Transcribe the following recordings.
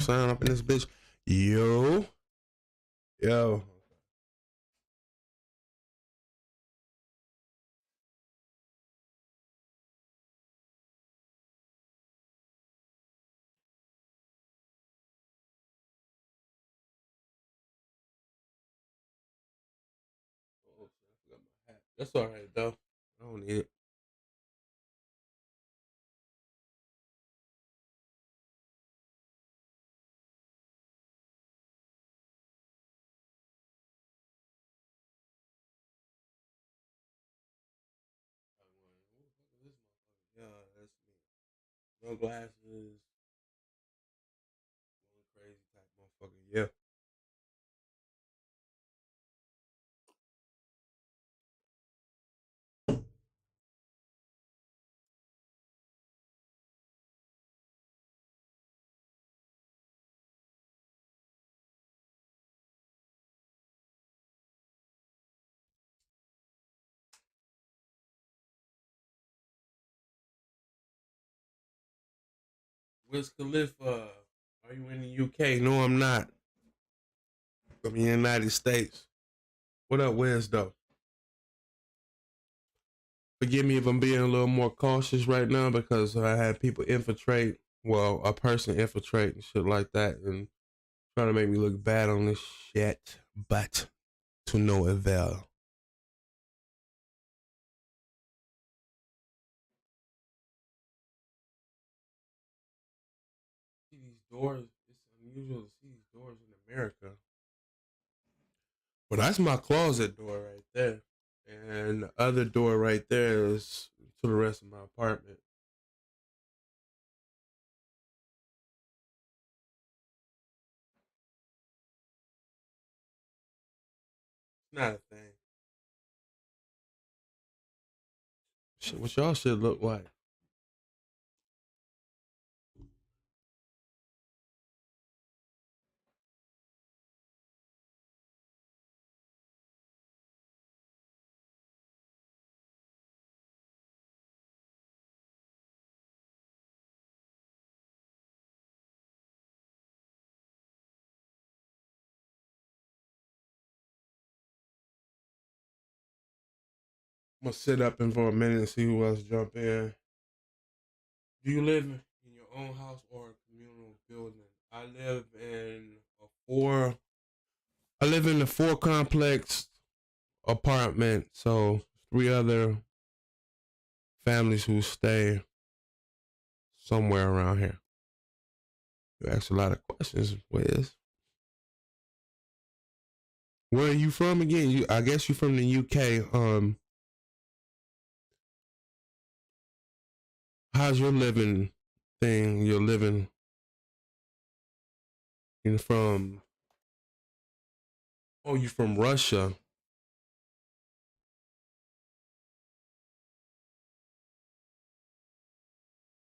Sign up in this bitch. Yo. Yo. Oh, I forgot my hat. That's all right though. I don't need it. Yeah, that's me. No glasses. One crazy type motherfucker. Yeah. Wiz Khalifa. Are you in the UK? No, I'm not. I'm in the United States. What up, Wiz though? Forgive me if I'm being a little more cautious right now because I had people infiltrate. Well, a person infiltrate and shit like that, and trying to make me look bad on this shit, but to no avail. See these doors. It's unusual to see these doors in America. But that's my closet door right there. And the other door right there is to the rest of my apartment. It's not a thing. Shit, what y'all should look like. I'm gonna sit up in for a minute and see who else jump in. Do you live in your own house or a communal building. Four. I live in a four complex apartment, so three other families who stay somewhere around here. You ask a lot of questions, Wiz. Where are you from again? I guess you're from the UK. How's your living thing? You're living from? Oh, you from Russia?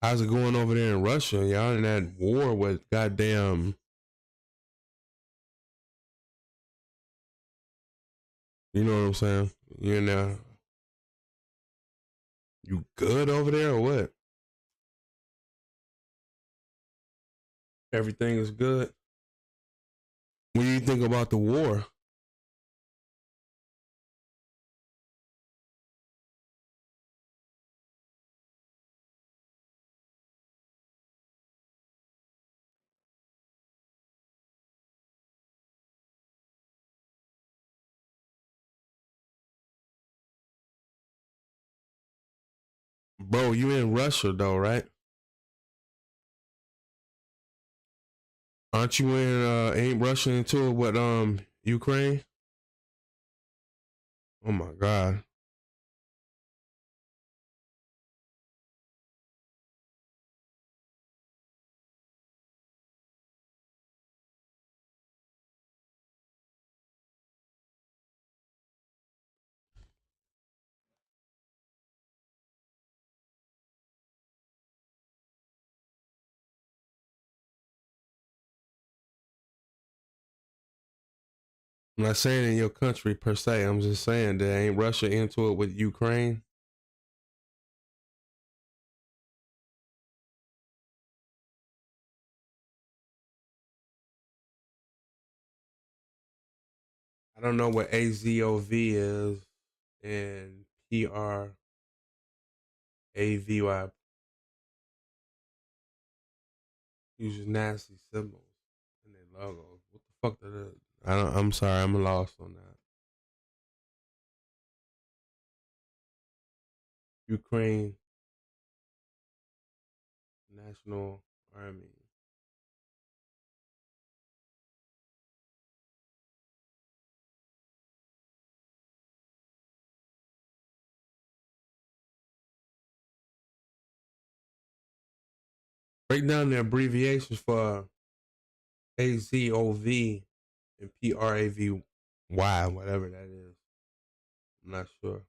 How's it going over there in Russia? Y'all in that war with goddamn? You know what I'm saying? You in there? You good over there or what? Everything is good. What do you think about the war? Bro, you in Russia though, right? Aren't you in ain't Russia into it with Ukraine? Oh my god. I'm not saying in your country per se. I'm just saying that ain't Russia into it with Ukraine. I don't know what AZOV is and PRAVY uses nasty symbols in their logos. What the fuck that is? I'm sorry, I'm lost on that. Ukraine National Army. Break down the abbreviations for AZOV and PRAVY, whatever that is. I'm not sure.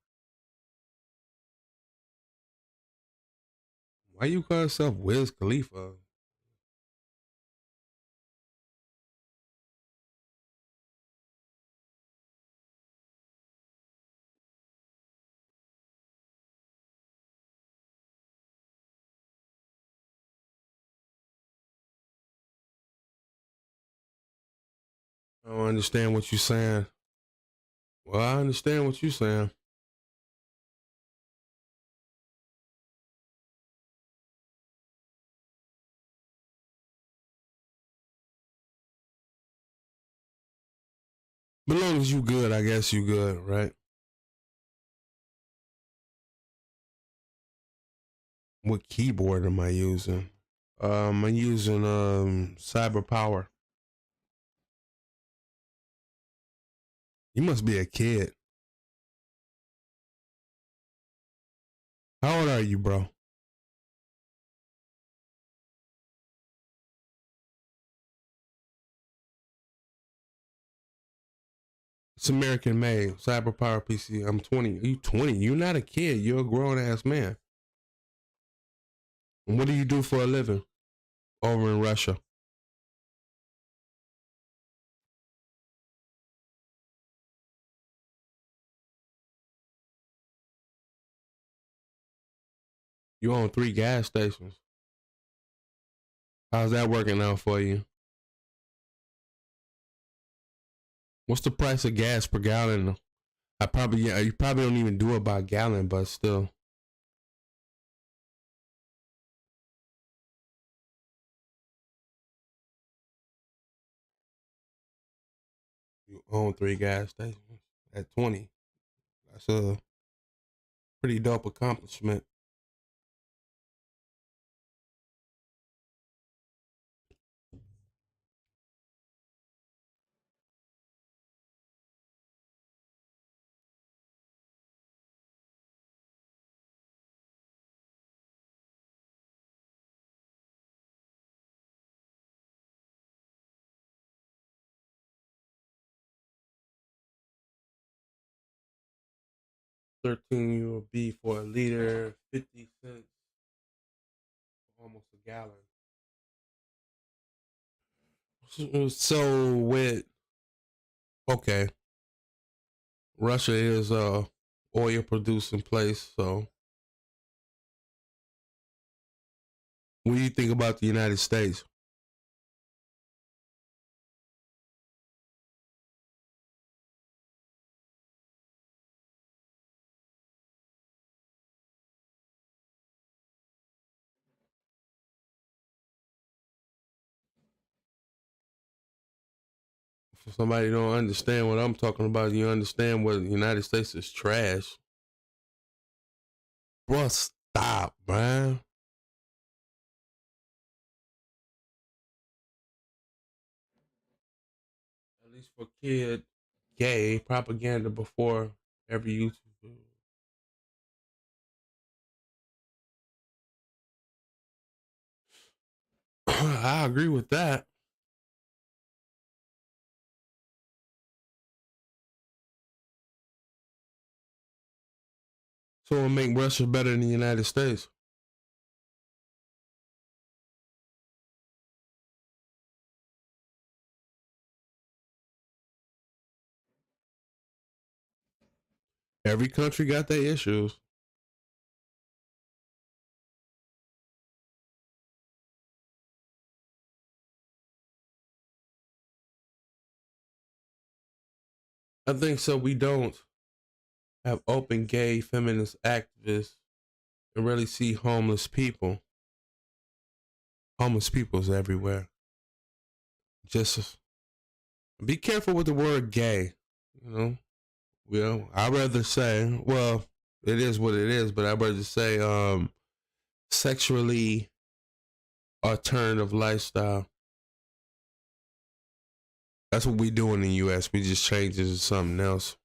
Why you call yourself Wiz Khalifa? I don't understand what you're saying. Well, I understand what you're saying. But as long as you good, I guess you good, right? What keyboard am I using? I'm using Cyber Power. You must be a kid. How old are you, bro? It's American made. Cyber Power PC. I'm 20. You 20. You're not a kid. You're a grown ass man. And what do you do for a living over in Russia? You own 3 gas stations. How's that working out for you? What's the price of gas per gallon? You probably don't even do it by gallon, but still. You own 3 gas stations at 20. That's a pretty dope accomplishment. $13 for a liter, 50 cents, almost a gallon. So with okay, Russia is a oil producing place. So what do you think about the United States? For somebody who don't understand what I'm talking about, you understand what the United States is trash. Bro, stop, man. At least for kid gay propaganda before every YouTube. I agree with that. So it'll make Russia better than the United States. Every country got their issues. I think so. We don't have open gay feminist activists and really see homeless people. Homeless people's everywhere. Just be careful with the word gay. You know, I'd rather say, well, it is what it is, but I'd rather say sexually alternative lifestyle. That's what we do in the US. We just change it to something else.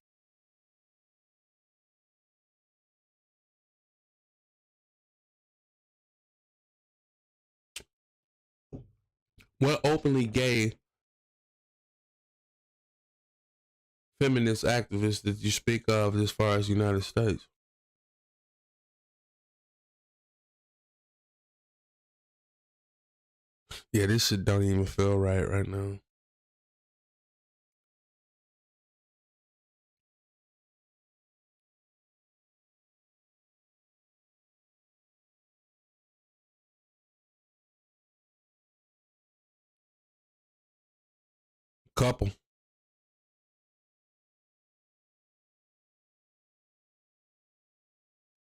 What openly gay feminist activists did you speak of as far as the United States? Yeah, this shit don't even feel right now. Couple.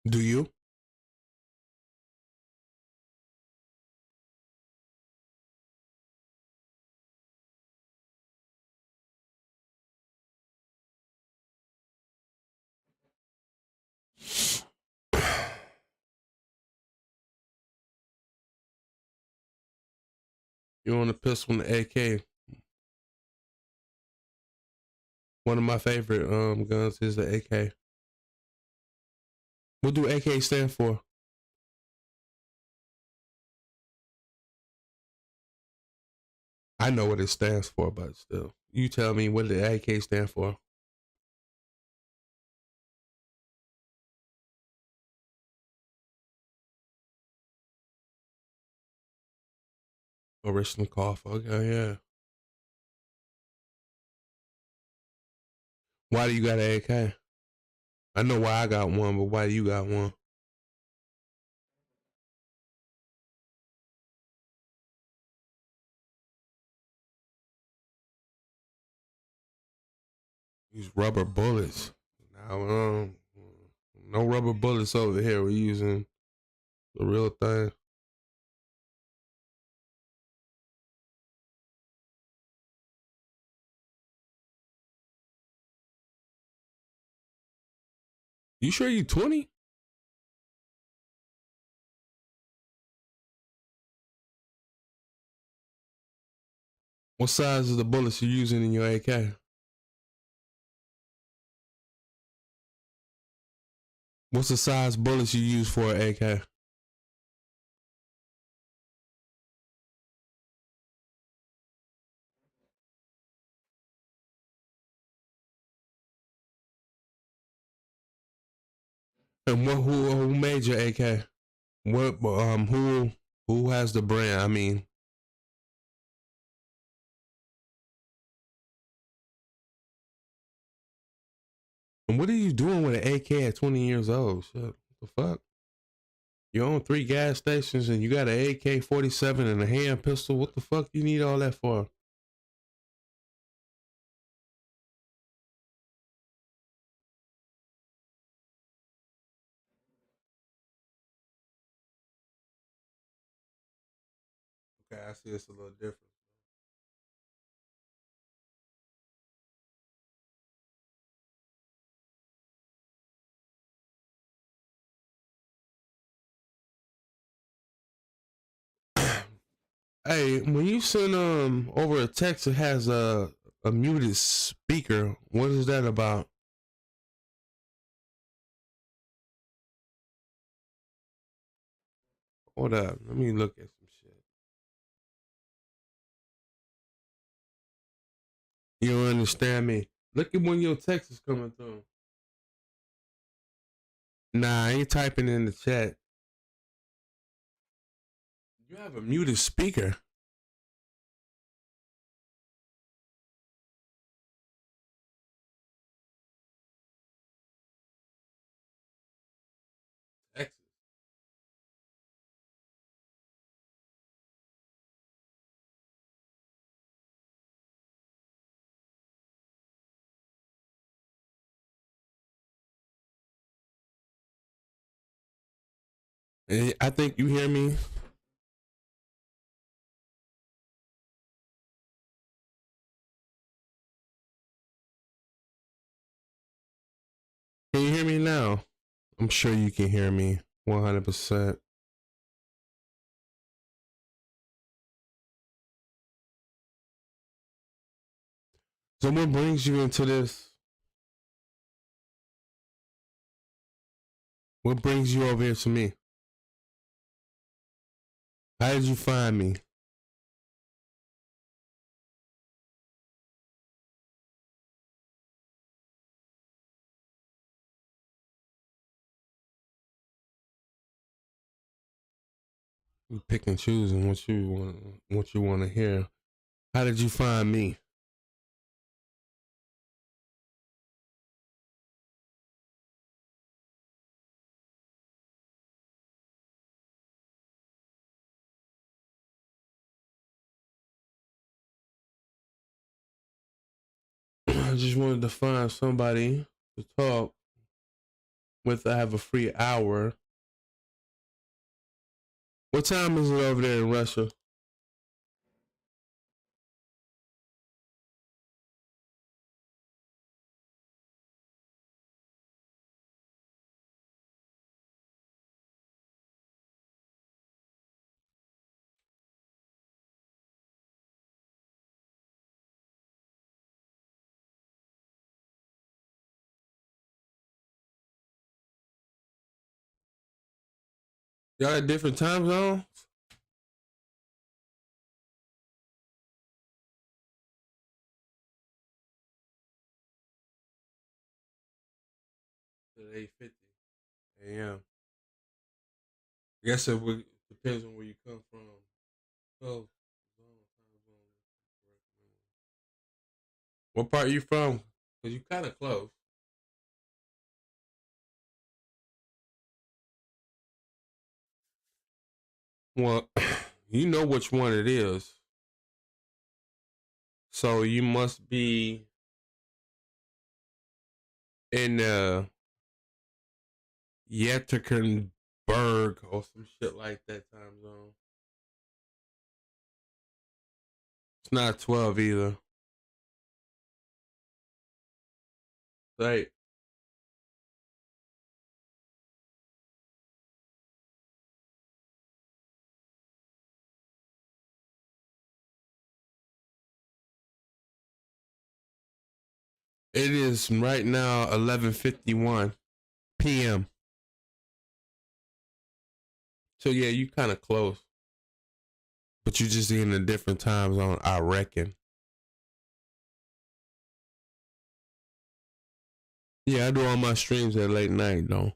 Do you? You want a pistol and the AK? One of my favorite guns is the AK. What do AK stand for? I know what it stands for, but still, you tell me what the AK stand for. Original cough. Okay, yeah. Why do you got an AK? I know why I got one, but why do you got one? Use rubber bullets. Now, no rubber bullets over here. We're using the real thing. You sure you 20? What size is the bullets you're using in your AK? What's the size bullets you use for an AK? And who made your AK? What who has the brand? I mean, and what are you doing with an AK at 20 years old? Shit, what the fuck? You own 3 gas stations and you got an AK-47 and a hand pistol. What the fuck you need all that for? Okay, I see it's a little different. Hey, when you send over a text that has a muted speaker, what is that about? Hold up, let me look at some shit. You don't understand me. Look at when your text is coming through. Nah, I ain't typing in the chat. You have a muted speaker. Texas. I think you hear me. Can you hear me now? I'm sure you can hear me 100%. So what brings you into this? What brings you over here to me? How did you find me? You pick and choose and what you want to hear. How did you find me? I just wanted to find somebody to talk with. I have a free hour. What time is it over there in Russia? Y'all at different time zones? At 8:50 a.m. I guess depends on where you come from. Oh, what part you from? Cause you kind of close. Well, you know which one it is. So you must be in Yekaterinburg or some shit like that time zone. It's not 12 either. Right. It is right now 11:51 p.m. So yeah, you kind of close, but you just in a different time zone, I reckon. Yeah, I do all my streams at late night though.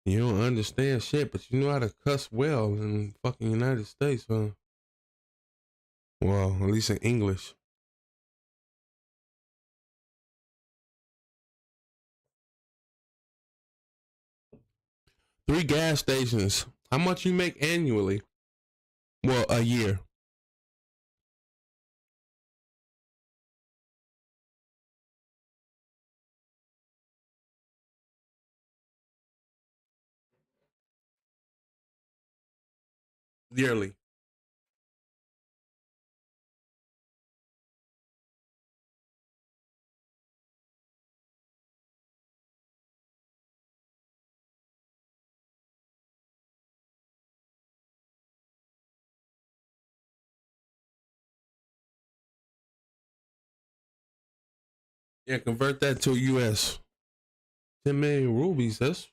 You don't understand shit, but you know how to cuss well in fucking United States, huh? Well, at least in English. Three gas stations. How much you make annually? Well, a year. Yearly. Yeah, convert that to US. 10 million rubies. That's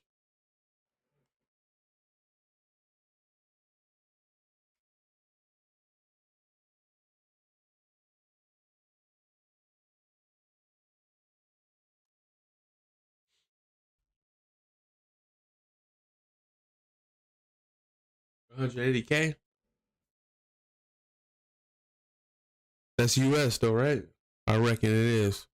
180K. That's US though, right? I reckon it is.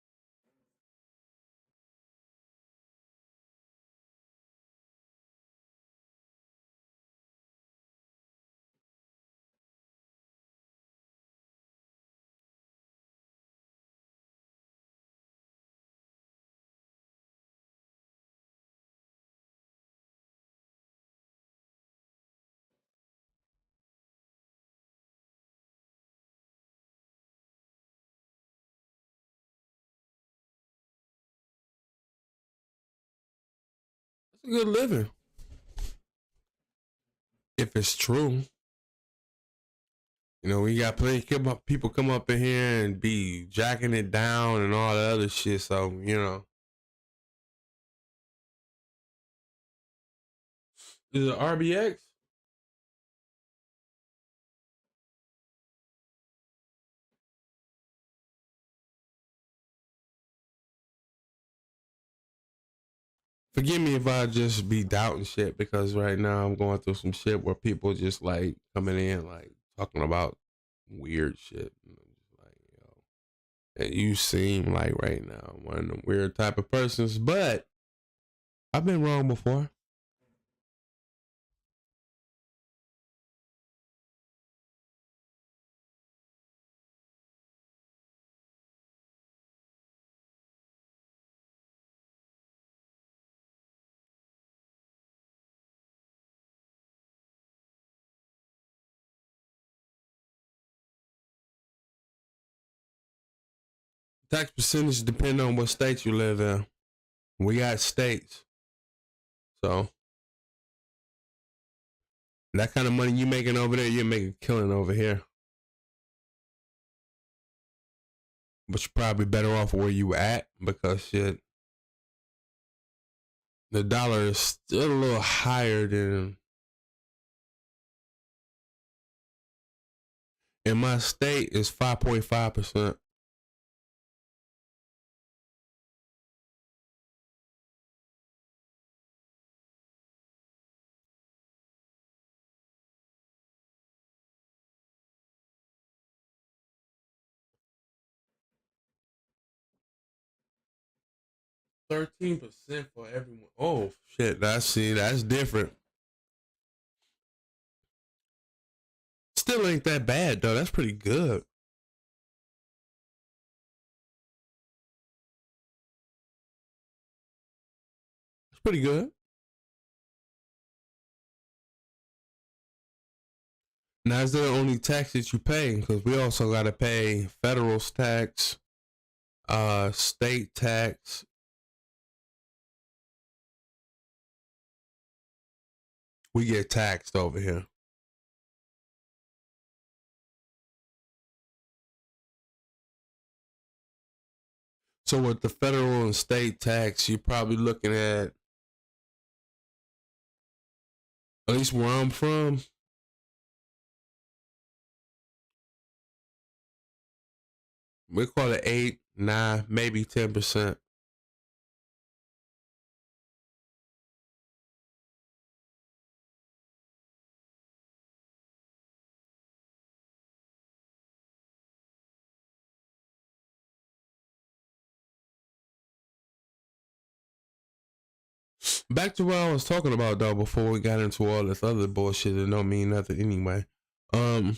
That's a good living. If it's true. You know, we got plenty of people come up in here and be jacking it down and all the other shit. So, you know. Is it RBX? Forgive me if I just be doubting shit because right now I'm going through some shit where people just like coming in like talking about weird shit. And I'm just like, yo, and you seem like right now one of the weird type of persons, but I've been wrong before. Tax percentage depend on what state you live in. We got states, so that kind of money you making over there, you're making a killing over here. But you're probably better off where you at because shit, the dollar is still a little higher than in my state is 5.5%. 13% for everyone. Oh shit, that's different. Still ain't that bad though. That's pretty good. It's pretty good. Now is there only tax that you pay? Because we also gotta pay federal tax, state tax. We get taxed over here. So with the federal and state tax, you're probably looking at least where I'm from, we call it 8, 9, maybe 10%. Back to what I was talking about though before we got into all this other bullshit that don't mean nothing anyway. Um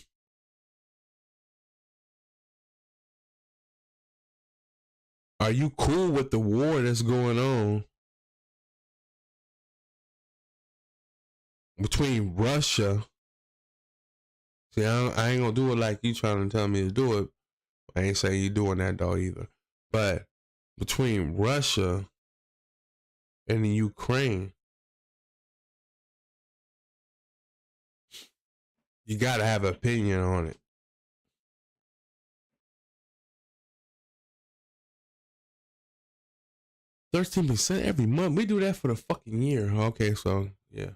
are you cool with the war that's going on between Russia? See, I ain't gonna do it like you trying to tell me to do it. I ain't saying you doing that though either. But between Russia and the Ukraine, you gotta have an opinion on it. 13% every month. We do that for the fucking year. Okay, so yeah.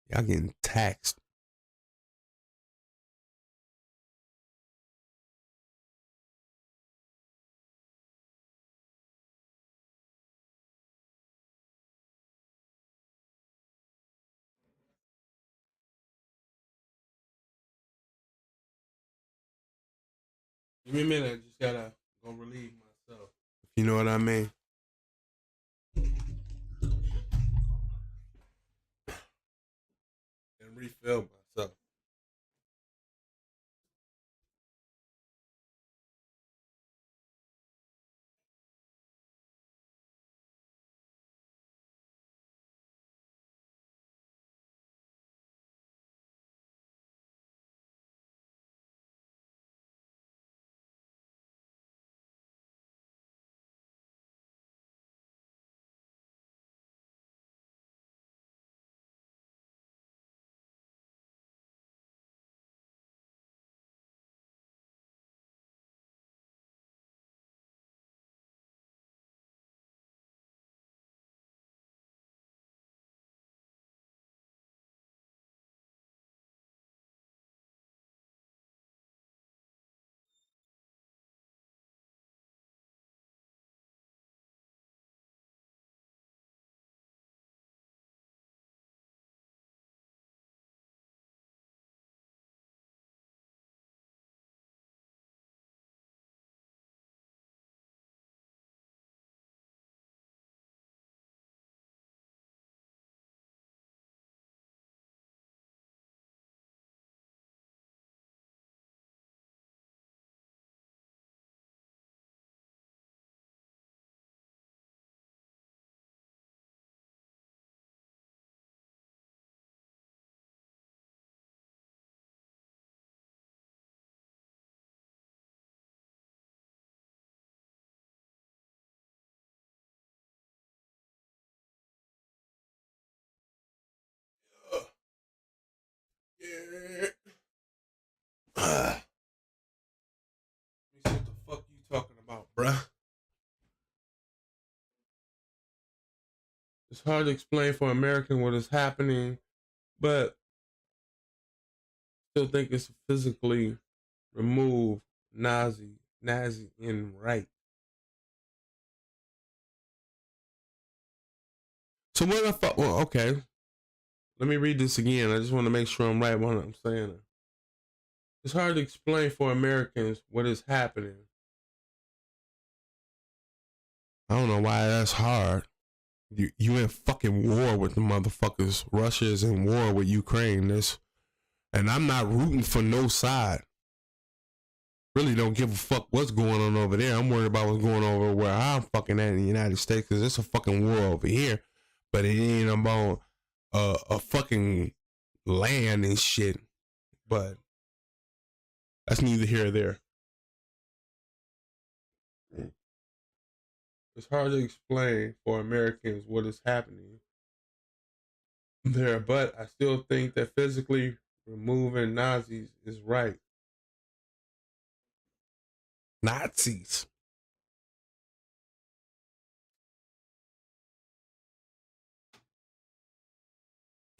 Y'all getting taxed. Give me a minute, I just gotta go relieve myself. If you know what I mean. And refill myself. Yeah. Let me see what the fuck you talking about, bruh. It's hard to explain for American what is happening, but still think it's physically remove Nazi in right. So what I thought, well, okay. Let me read this again. I just want to make sure I'm right when I'm saying it. It's hard to explain for Americans what is happening. I don't know why that's hard. You in fucking war with the motherfuckers. Russia is in war with Ukraine. And I'm not rooting for no side. Really don't give a fuck what's going on over there. I'm worried about what's going on over where I'm fucking at in the United States because it's a fucking war over here. But it ain't about a fucking land and shit. But that's neither here or there. It's hard to explain for Americans what is happening there, but I still think that physically removing Nazis is right. Nazis.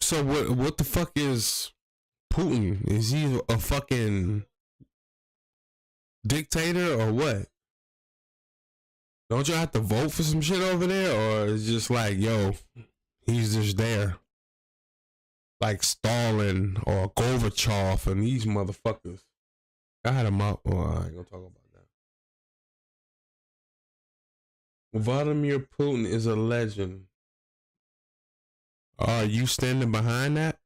So what the fuck is Putin? Is he a fucking dictator or what? Don't you have to vote for some shit over there, or it's just like, yo, he's just there, like Stalin or Gorbachev and these motherfuckers? I had him out. Oh, I ain't gonna talk about that. Vladimir Putin is a legend. Are you standing behind that,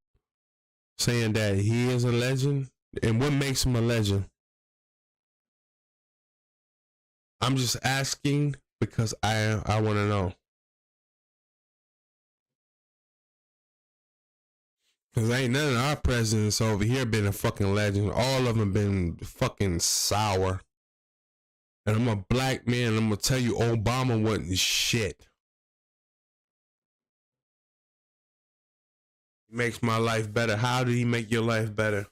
saying that he is a legend? And what makes him a legend? I'm just asking because I want to know. Because ain't none of our presidents over here been a fucking legend. All of them been fucking sour. And I'm a black man, and I'm going to tell you, Obama wasn't shit. He makes my life better. How did he make your life better?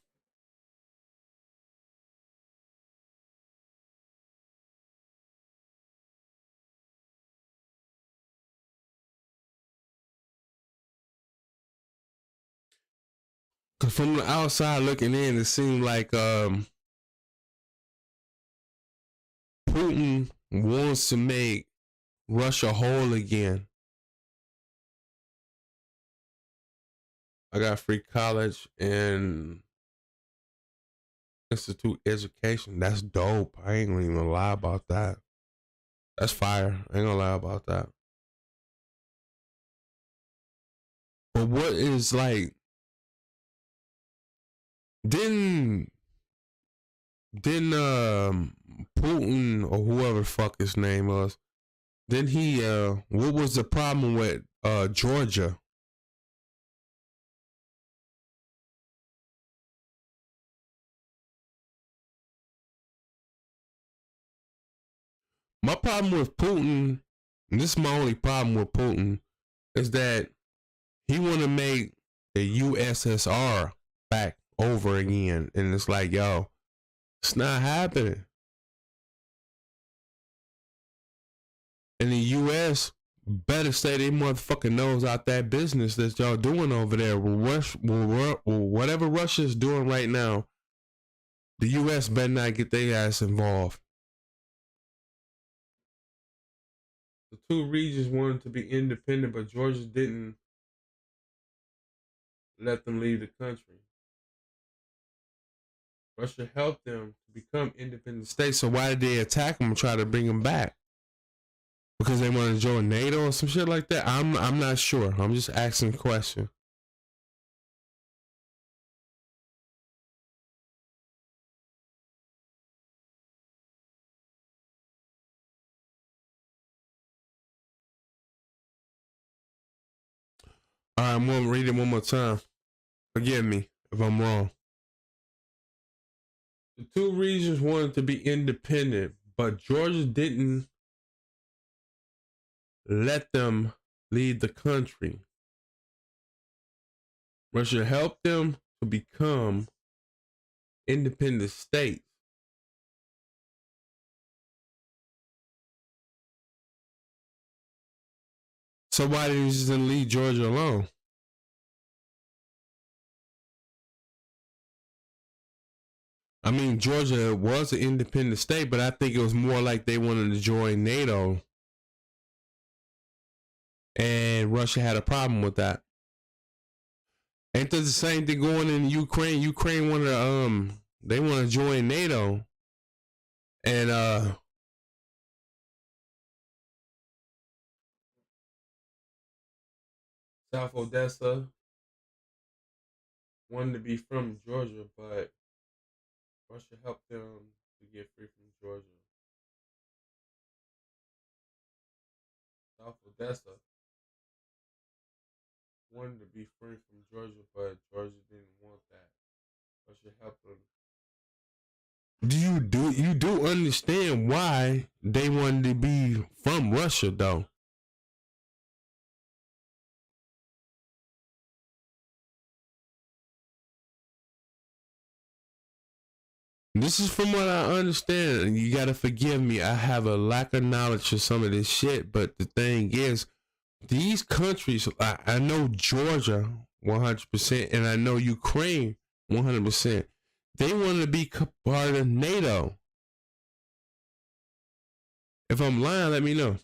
Because from the outside looking in, it seemed like Putin wants to make Russia whole again. I got free college and institute education. That's dope. I ain't gonna even lie about that. That's fire. I ain't gonna lie about that. But what is like, didn't Putin or whoever the fuck his name was, didn't he what was the problem with Georgia? My problem with Putin, and this is my only problem with Putin, is that he want to make the USSR back over again. And it's like, yo, it's not happening. And the US better stay their motherfucking nose out that business that y'all doing over there. Whatever Russia's doing right now, the US better not get their ass involved. The two regions wanted to be independent, but Georgia didn't let them leave the country. Russia helped them to become independent states, so why did they attack them and try to bring them back? Because they want to join NATO or some shit like that? I'm not sure. I'm just asking a question. All right, I'm going to read it one more time. Forgive me if I'm wrong. The two regions wanted to be independent, but Georgia didn't let them leave the country. Russia helped them to become independent states. So why didn't you just leave Georgia alone? I mean, Georgia was an independent state, but I think it was more like they wanted to join NATO. And Russia had a problem with that. Ain't that the same thing going in Ukraine? Ukraine wanted to, they want to join NATO. And South Odessa wanted to be from Georgia, but Russia helped them to get free from Georgia. South Odessa wanted to be free from Georgia, but Georgia didn't want that. Russia helped them. You do understand why they wanted to be from Russia though? This is from what I understand. You gotta forgive me. I have a lack of knowledge of some of this shit. But the thing is, these countries, I know Georgia 100%. And I know Ukraine 100%. They want to be part of NATO. If I'm lying, let me know.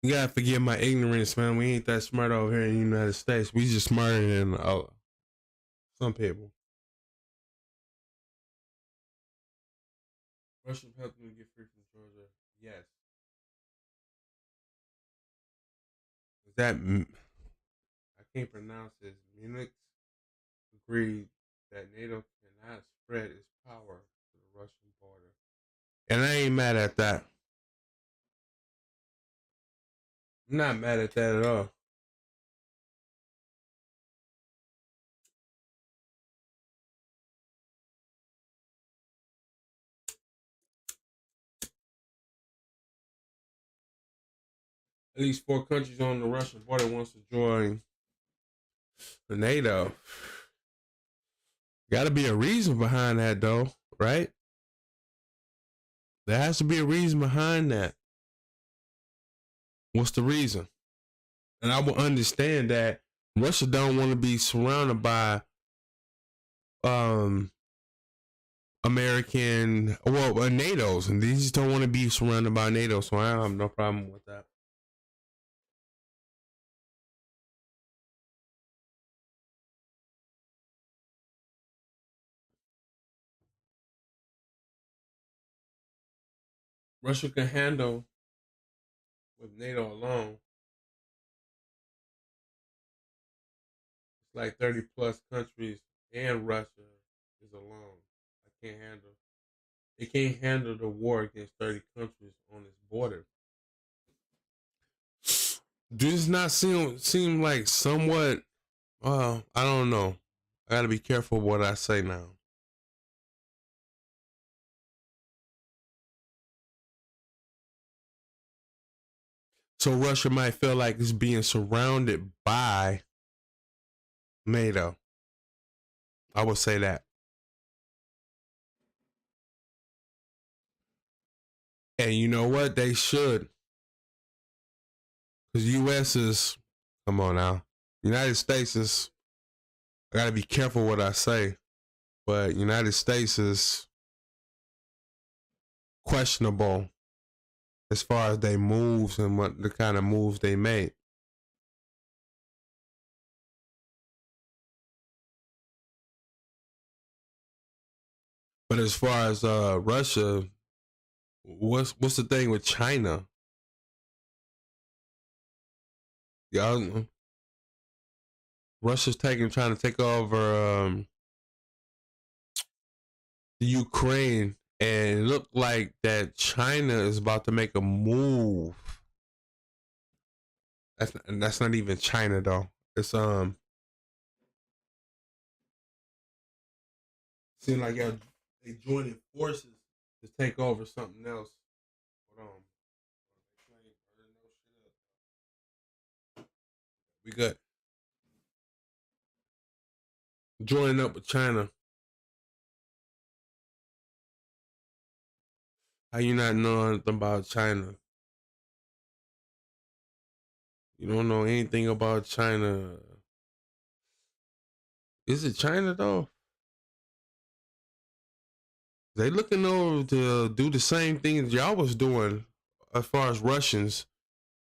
You gotta forgive my ignorance, man. We ain't that smart over here in the United States. We just smarter than some people. Russia helped me get free from Georgia. Yes. That I can't pronounce it. Munich agreed that NATO cannot spread its power to the Russian border. And I ain't mad at that. I'm not mad at that at all. At least 4 countries on the Russian border wants to join the NATO. Got to be a reason behind that, though, right? There has to be a reason behind that. What's the reason? And I will understand that Russia don't want to be surrounded by American, NATO's, and they just don't want to be surrounded by NATO. So I have no problem with that. Russia can handle with NATO alone. It's like 30 plus countries, and Russia is alone. I can't handle. It can't handle the war against 30 countries on its border. Does not seem like somewhat? I don't know. I gotta be careful what I say now. So Russia might feel like it's being surrounded by NATO. I would say that. And you know what? They should. Because U.S. is, come on now. United States is, I got to be careful what I say. But United States is questionable as far as they moves and what the kind of moves they make. But as far as Russia, what's the thing with China? Yeah, Russia's trying to take over the Ukraine, and it looked like that China is about to make a move. That's not even China though. It's seems like y'all they joining forces to take over something else. Hold on. We got joining up with China. How you not know anything about China? You don't know anything about China. Is it China though? They looking over to do the same things y'all was doing as far as Russians.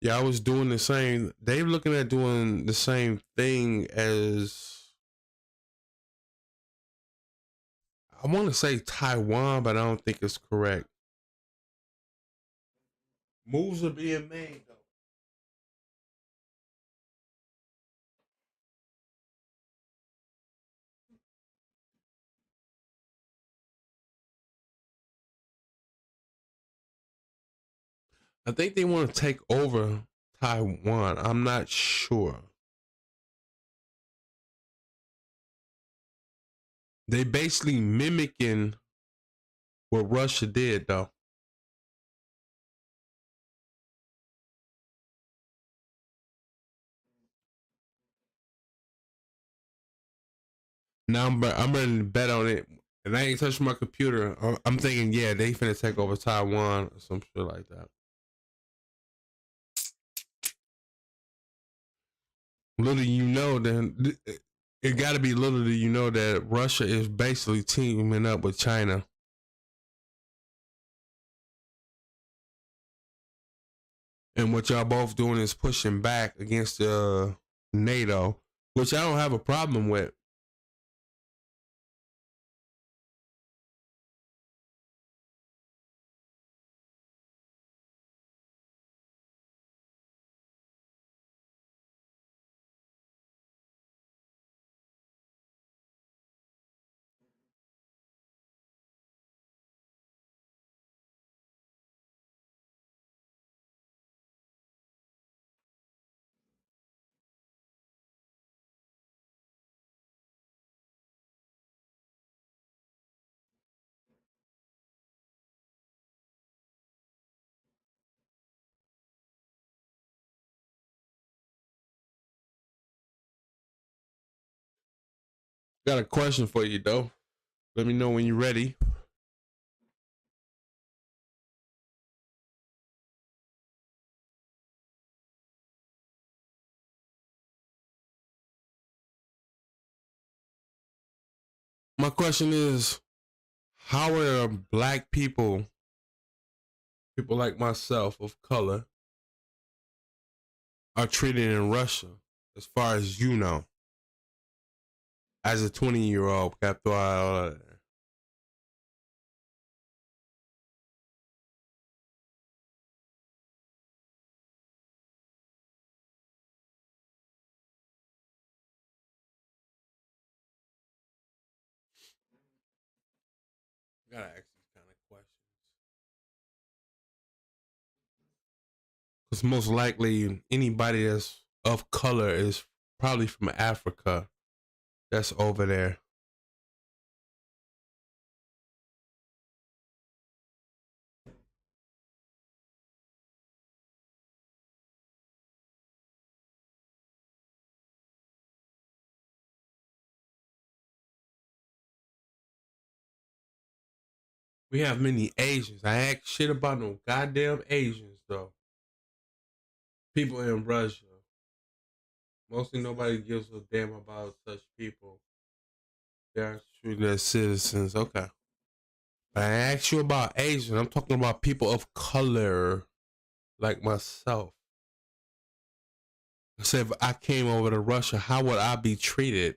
Y'all was doing the same. They looking at doing the same thing as I want to say Taiwan, but I don't think it's correct. Moves are being made though. I think they want to take over Taiwan. I'm not sure. They basically mimicking what Russia did, though. Now I'm ready to bet on it, and I ain't touching my computer. I'm thinking, yeah, they finna take over Taiwan or some shit like that. Little do you know, then it got to be little do you know that Russia is basically teaming up with China, and what y'all both doing is pushing back against NATO, which I don't have a problem with. Got a question for you though. Let me know when you're ready. My question is, how are black people, people like myself of color, are treated in Russia, as far as you know, as a 20-year-old? Got throw out all of that. Gotta ask these kind of questions. Because most likely anybody that's of color is probably from Africa that's over there. We have many Asians. I ask shit about no goddamn Asians though. People in Russia. Mostly nobody gives a damn about such people. They're treated as citizens. Okay. But I asked you about Asians. I'm talking about people of color like myself. I said if I came over to Russia, how would I be treated?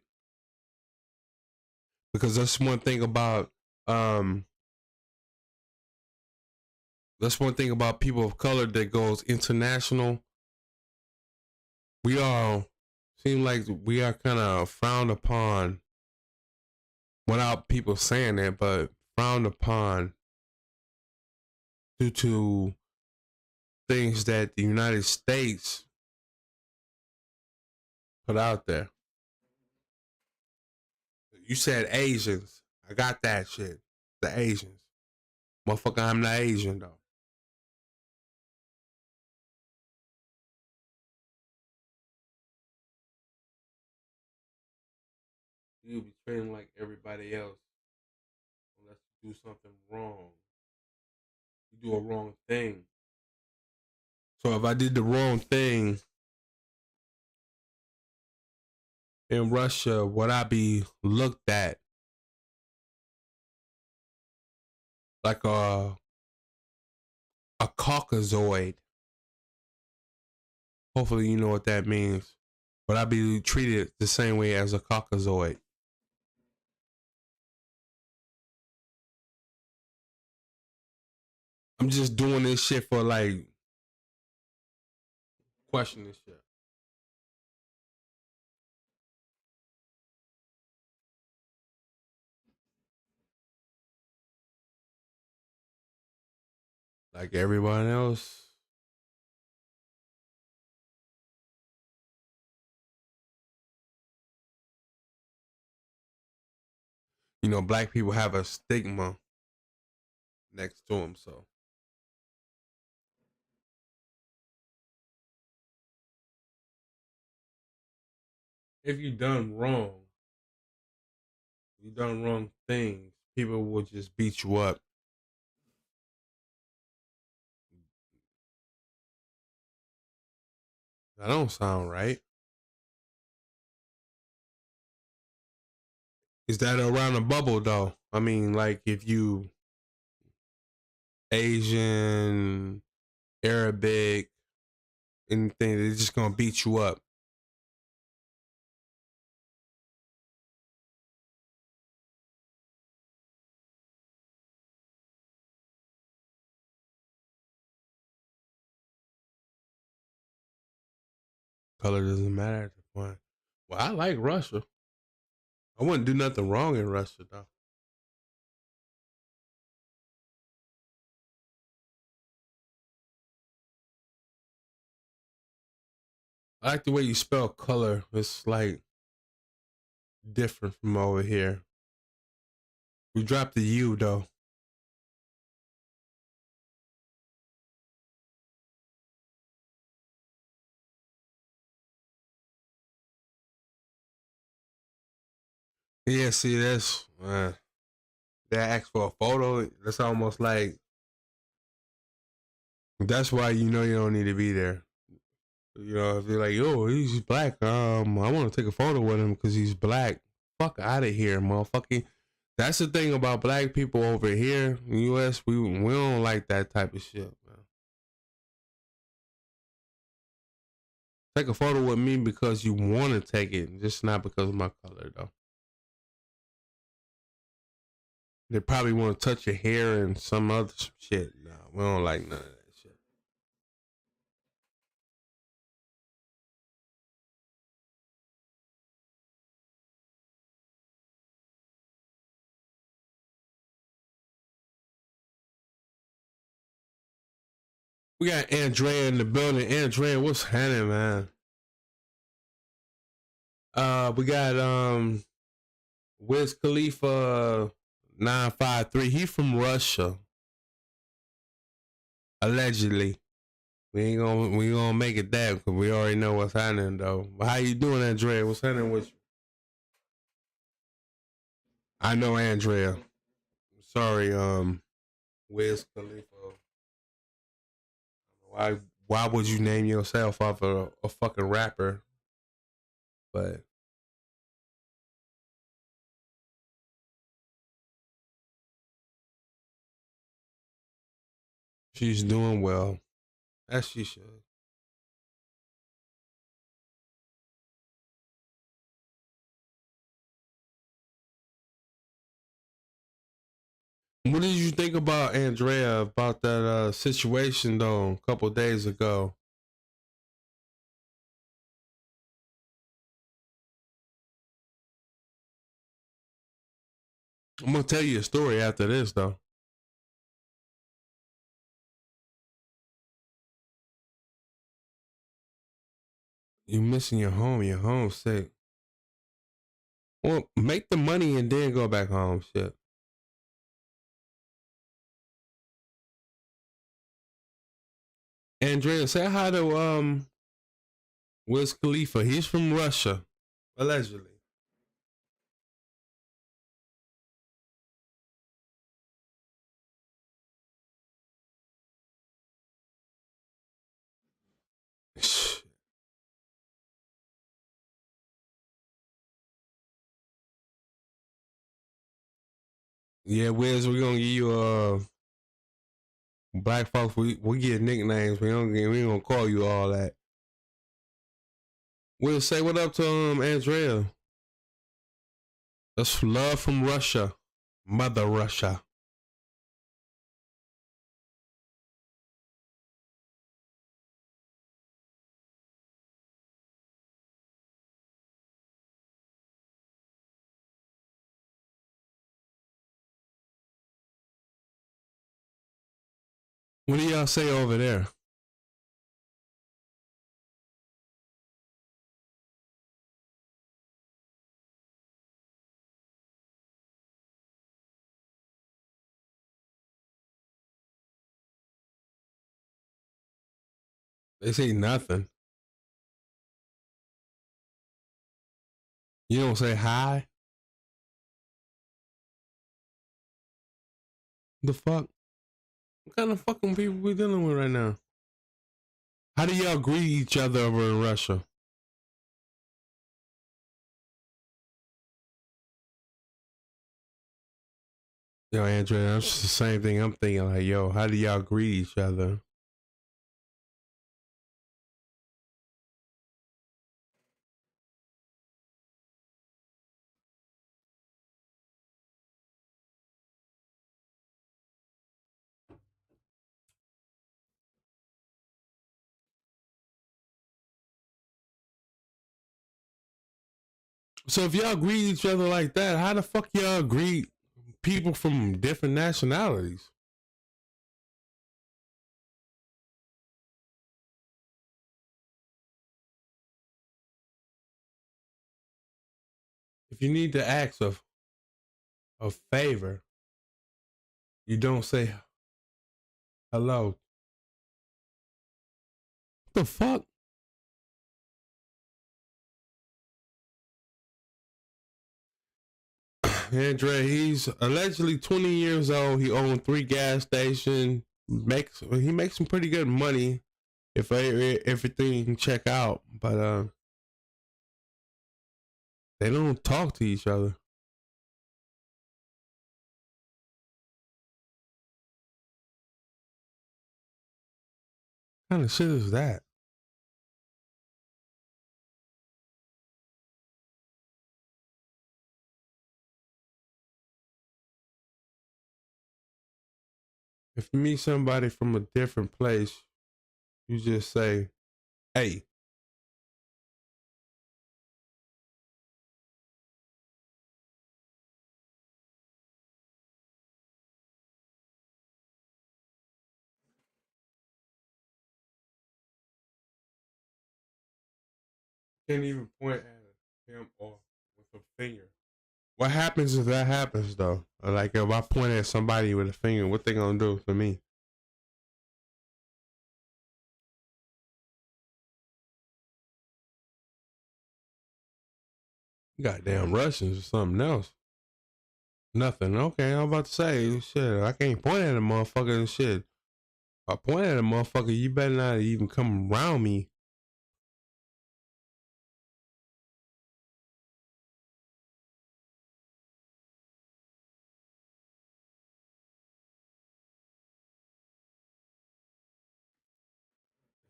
Because um that's one thing about people of color that goes international. We all seem like we are kind of frowned upon without people saying that, but frowned upon due to things that the United States put out there. You said Asians. I got that shit. The Asians. Motherfucker, I'm not Asian though. You'll be treated like everybody else unless you do something wrong. You do a wrong thing. So if I did the wrong thing in Russia, would I be looked at like a Caucasoid? Hopefully you know what that means. Would I be treated the same way as a Caucasoid? I'm just doing this shit for like question this shit. Like everyone else. you know, black people have a stigma next to them. So if you done wrong things, people will just beat you up. That don't sound right. Is that around the bubble though? I mean, like if you Asian, Arabic, anything, they're just gonna beat you up. Color doesn't matter at the point. Well, I like Russia. I wouldn't do nothing wrong in Russia though. I like the way you spell color. It's like different from over here. We dropped the U though. Yeah, see, they ask for a photo. That's almost like that's why you know you don't need to be there. You know, if they're like, "Yo, he's black. I want to take a photo with him because he's black." Fuck out of here, motherfucking. That's the thing about black people over here in the U.S. We don't like that type of shit, man. Take a photo with me because you want to take it, just not because of my color, though. They probably want to touch your hair and some other shit. No, we don't like none of that shit. We got Andrea in the building. Andrea, what's happening, man? We got Wiz Khalifa 953. He from Russia, allegedly. We ain't gonna make it that because we already know what's happening though. But how you doing, Andrea? What's happening with you? I know Andrea. Sorry, Wiz Khalifa. Why would you name yourself off a fucking rapper? But she's doing well, as she should. What did you think about Andrea about that situation though a couple days ago? I'm gonna tell you a story after this though. You missing your home. Your home sick. Well, make the money and then go back home. Shit. Andrea, say hi to Wiz Khalifa. He's from Russia, allegedly. Yeah, Wiz, we're gonna give you black folks. We get nicknames. We ain't gonna call you all that. We'll say what up to Andrea. That's love from Russia, Mother Russia. What do y'all say over there? They say nothing. You don't say hi. The fuck? What kind of fucking people we dealing with right now? How do y'all greet each other over in Russia? Yo, Andrea, that's the same thing I'm thinking. Like, yo, how do y'all greet each other? So if y'all greet each other like that, how the fuck y'all greet people from different nationalities? If you need to ask a favor, you don't say hello. What the fuck? Andre, he's allegedly 20 years old. He owns 3 gas stations. He makes some pretty good money if everything can check out. But they don't talk to each other. What kind of shit is that? If you meet somebody from a different place, you just say, "Hey." Can't even point at him or with a finger. What happens if that happens though? Like if I point at somebody with a finger, what they gonna do to me? Goddamn Russians or something else. Nothing. Okay, I'm about to say shit. I can't point at a motherfucker and shit. If I point at a motherfucker, you better not even come around me.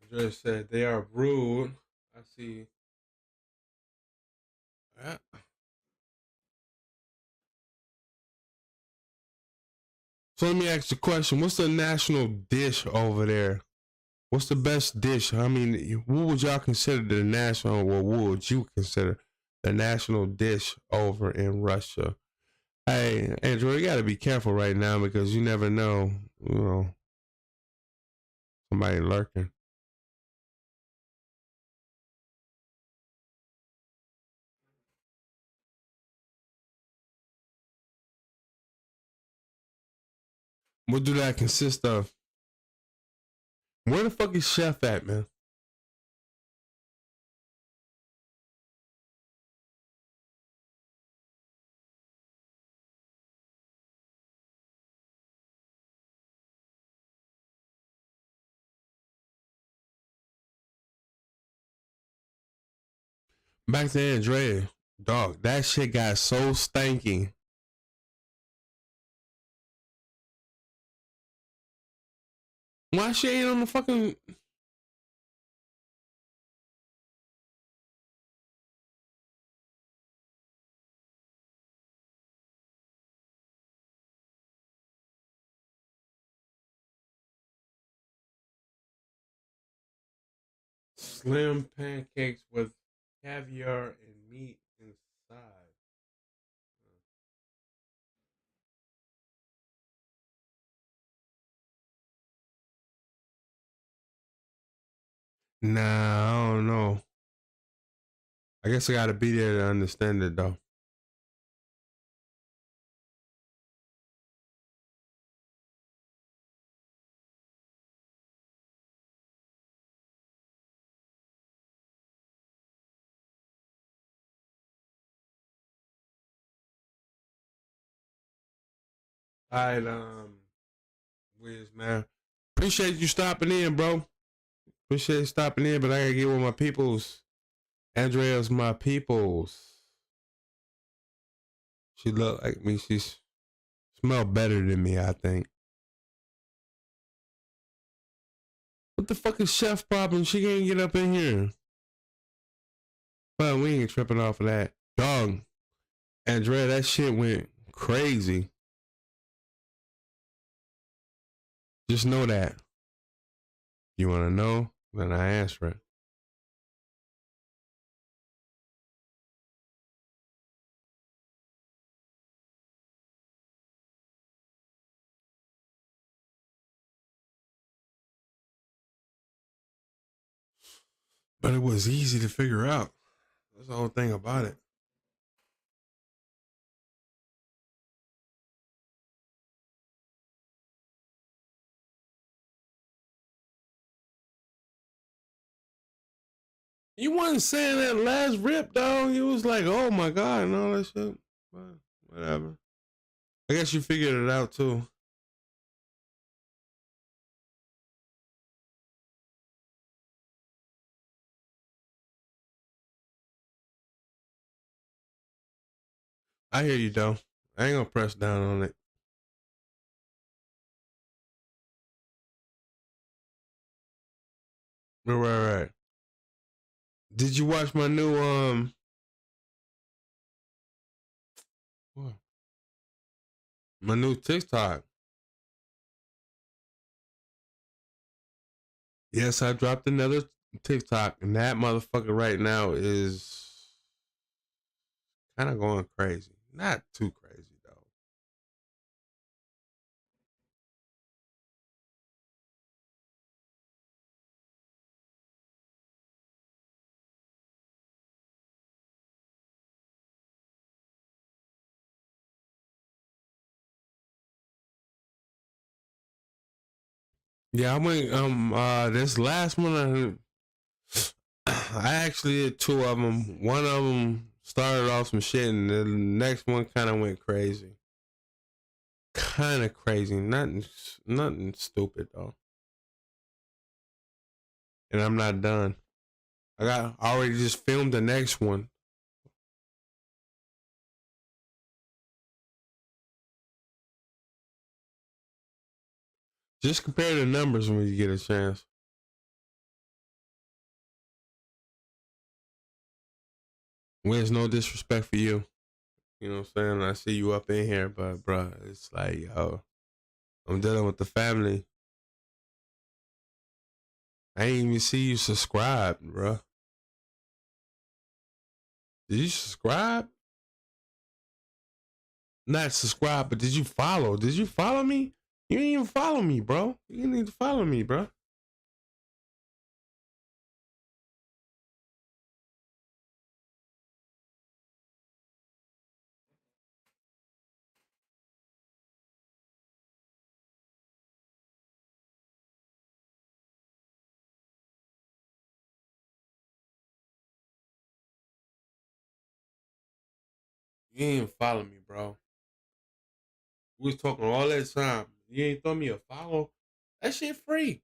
Just said they are rude. I see. Uh, So let me ask you a question. What's the national dish over there? What's the best dish? I mean, what would y'all consider the national, or what would you consider the national dish over in Russia? Hey, Andrew, you gotta be careful right now because you never know, you know, somebody lurking. What do that consist of? Where the fuck is Chef at, man? Back to Andrea. Dog, that shit got so stanky. Why she ain't on the fucking slim pancakes with caviar and meat inside? Nah, I don't know. I guess I gotta be there to understand it though. All right, Wiz, man. Appreciate you stopping in, bro. Appreciate you stopping in, but I gotta get with my peoples. Andrea's my peoples. She look like me. She smell better than me, I think. What the fuck is Chef problem? She can't get up in here. But we ain't tripping off of that. Dog. Andrea, that shit went crazy. Just know that. You wanna know? Then I answer it. But it was easy to figure out. That's the whole thing about it. You wasn't saying that last rip, dog. You was like, oh my God, and all that shit. But whatever. I guess you figured it out too. I hear you, though. I ain't gonna press down on it. Right. Did you watch my new what? My new TikTok? Yes, I dropped another TikTok, and that motherfucker right now is kind of going crazy. Not too crazy though. Yeah, I went this last one I actually did two of them. One of them started off some shit, and the next one kind of went crazy. Kind of crazy. Nothing stupid though. And I'm not done. I already just filmed the next one. Just compare the numbers when you get a chance. There's no disrespect for you. You know what I'm saying? I see you up in here, but bruh, it's like, yo, I'm dealing with the family. I ain't even see you subscribe, bruh. Did you subscribe? Not subscribe, but did you follow? Did you follow me? You didn't even follow me, bro. You need to follow me, bro. You didn't even follow me, bro. We was talking all that time. You ain't throw me a follow. That shit free.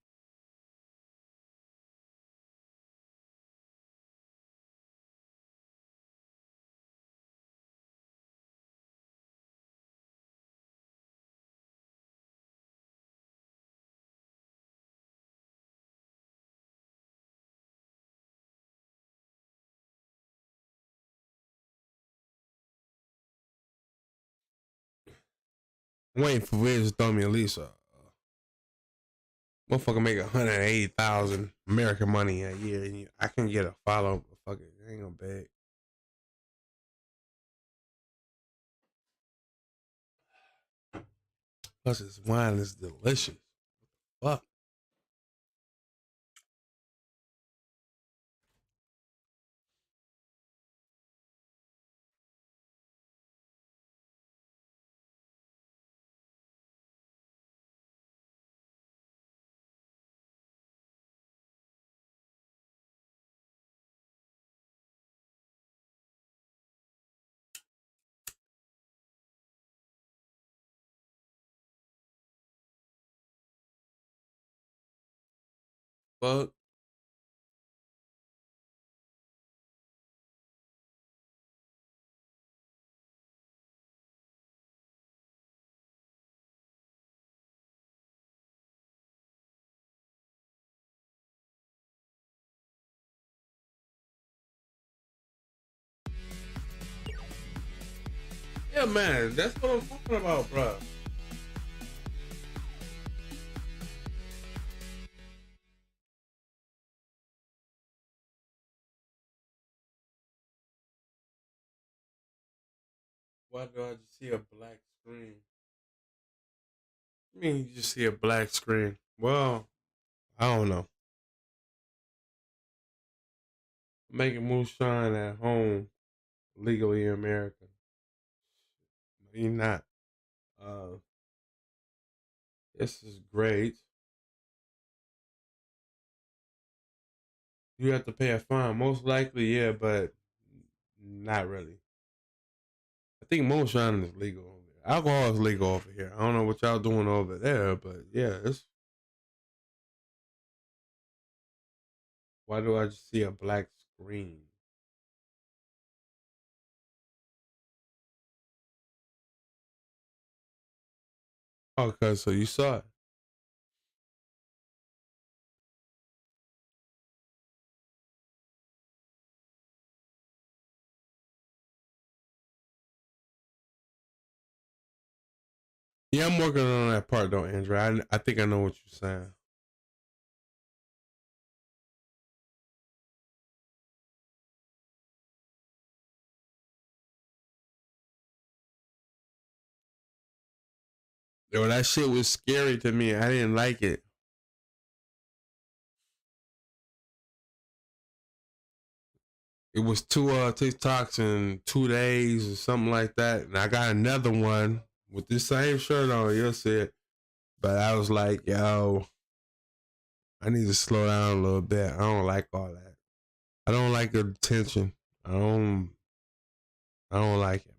I'm waiting for Wiz to throw me at least a motherfucker make 180,000 American money a year. And I can get a follow. Fuck it, I ain't gonna beg. Plus, this wine is delicious. Fuck. fuck? Yeah, man, that's what I'm talking about, bro. Why do I just see a black screen? I mean, you just see a black screen. Well, I don't know. Making moonshine at home legally in America. No, you're not. Uh, this is great. You have to pay a fine. Most likely, yeah, but not really. I think moonshine is legal over here. Alcohol is legal over here. I don't know what y'all doing over there, but yeah, it's. Why do I just see a black screen? Okay, so you saw it. Yeah, I'm working on that part though, Andrew. I think I know what you're saying. Yo, that shit was scary to me. I didn't like it. It was two TikToks in 2 days or something like that, and I got another one with this same shirt on. You'll see it. But I was like, yo, I need to slow down a little bit. I don't like all that. I don't like the attention. I don't. I don't like it.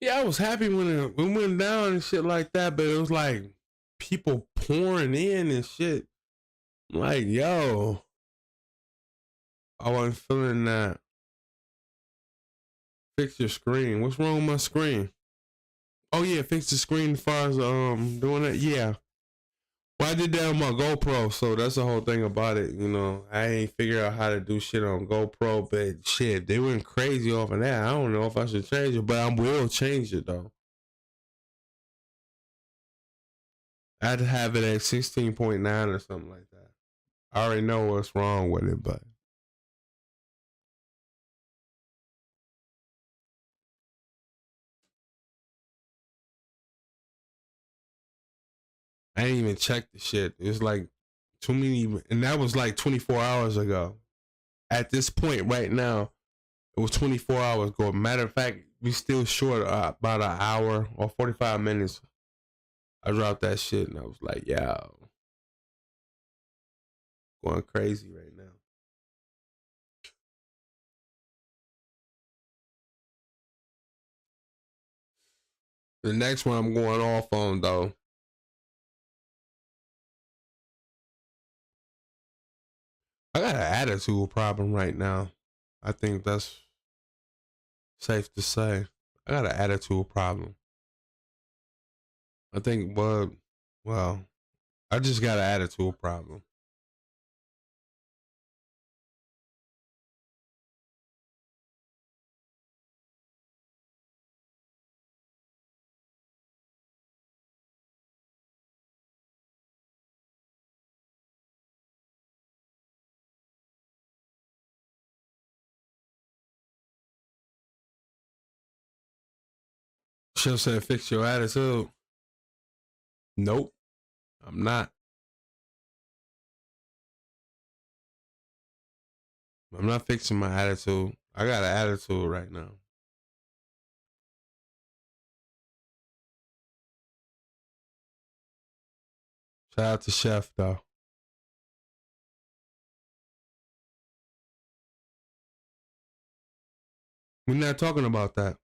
Yeah, I was happy when it went down and shit like that, but it was like people pouring in and shit. I'm like, yo, I wasn't feeling that. Fix your screen. What's wrong with my screen? Oh yeah, fix the screen as far as doing that. Yeah. Well, I did that on my GoPro, so that's the whole thing about it. You know, I ain't figure out how to do shit on GoPro, but shit, they went crazy off of that. I don't know if I should change it, but I will change it though. I'd have it at 16.9 or something like that. I already know what's wrong with it, but I didn't even check the shit. It was like too many, and that was like 24 hours ago. At this point, right now, it was 24 hours ago. Matter of fact, we still short about an hour or 45 minutes. I dropped that shit and I was like, yo, going crazy right now. The next one I'm going off on though, I got an attitude problem right now. I think that's safe to say. I got an attitude problem. I think, well, I just got an attitude problem. She'll say, fix your attitude. Nope, I'm not. I'm not fixing my attitude. I got an attitude right now. Shout out to Chef though. We're not talking about that.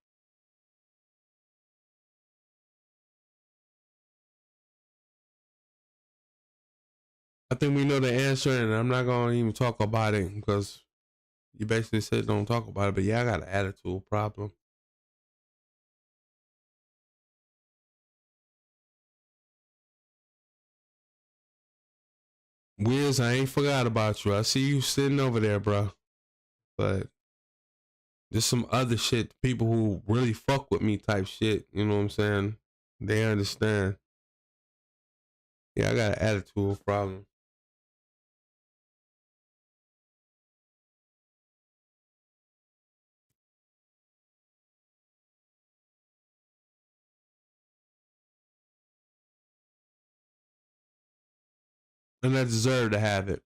I think we know the answer, and I'm not gonna even talk about it because you basically said don't talk about it. But yeah, I got an attitude problem. Wiz, I ain't forgot about you. I see you sitting over there, bro. But there's some other shit. People who really fuck with me type shit. You know what I'm saying? They understand. Yeah, I got an attitude problem. And I deserve to have it.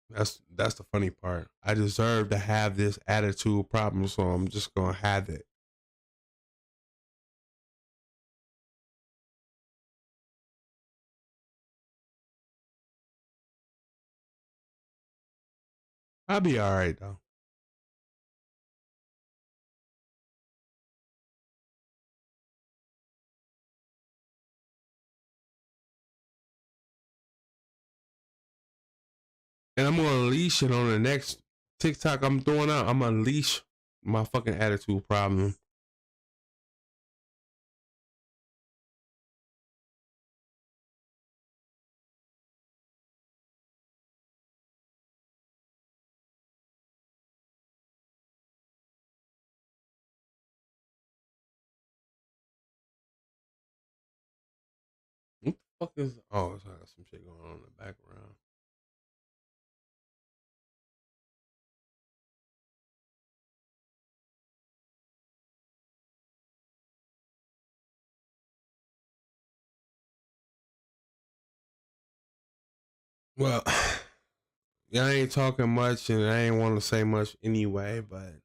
That's the funny part. I deserve to have this attitude problem, so I'm just gonna have it. I'll be all right though. And I'm gonna unleash it on the next TikTok I'm throwing out. I'm gonna unleash my fucking attitude problem. What the fuck is? Oh, I got some shit going on in the background. Well, yeah, I ain't talking much, and I ain't want to say much anyway. But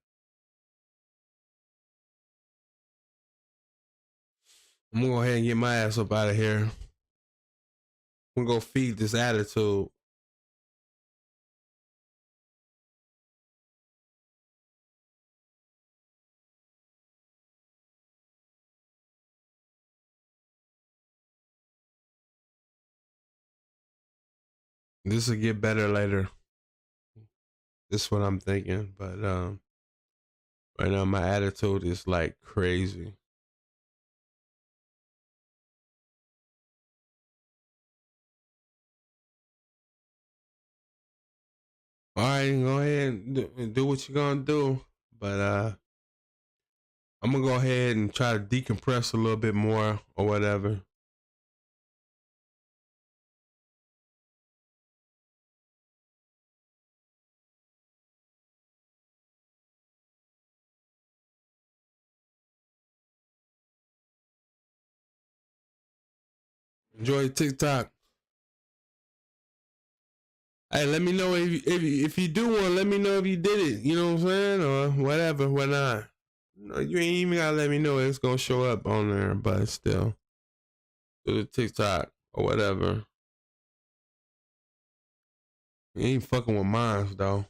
I'm gonna go ahead and get my ass up out of here. I'm gonna go feed this attitude. This will get better later. This is what I'm thinking. But right now my attitude is like crazy. All right, go ahead and do what you're gonna do. But I'm gonna go ahead and try to decompress a little bit more or whatever. Enjoy TikTok. Hey, let me know if you do one. Let me know if you did it. You know what I'm saying, or whatever, whatnot. No, you ain't even gotta let me know it's gonna show up on there, but still, do the TikTok or whatever. You ain't fucking with mine though.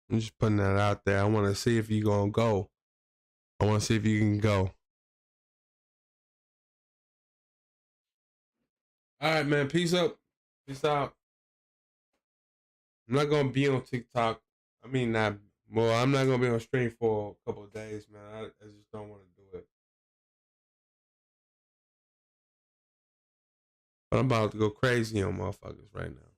I'm just putting that out there. I want to see if you gonna go. I want to see if you can go. All right, man. Peace up. Peace out. I'm not gonna be on TikTok. I mean, not. Well, I'm not gonna be on stream for a couple of days, man. I just don't want to do it. But I'm about to go crazy on motherfuckers right now.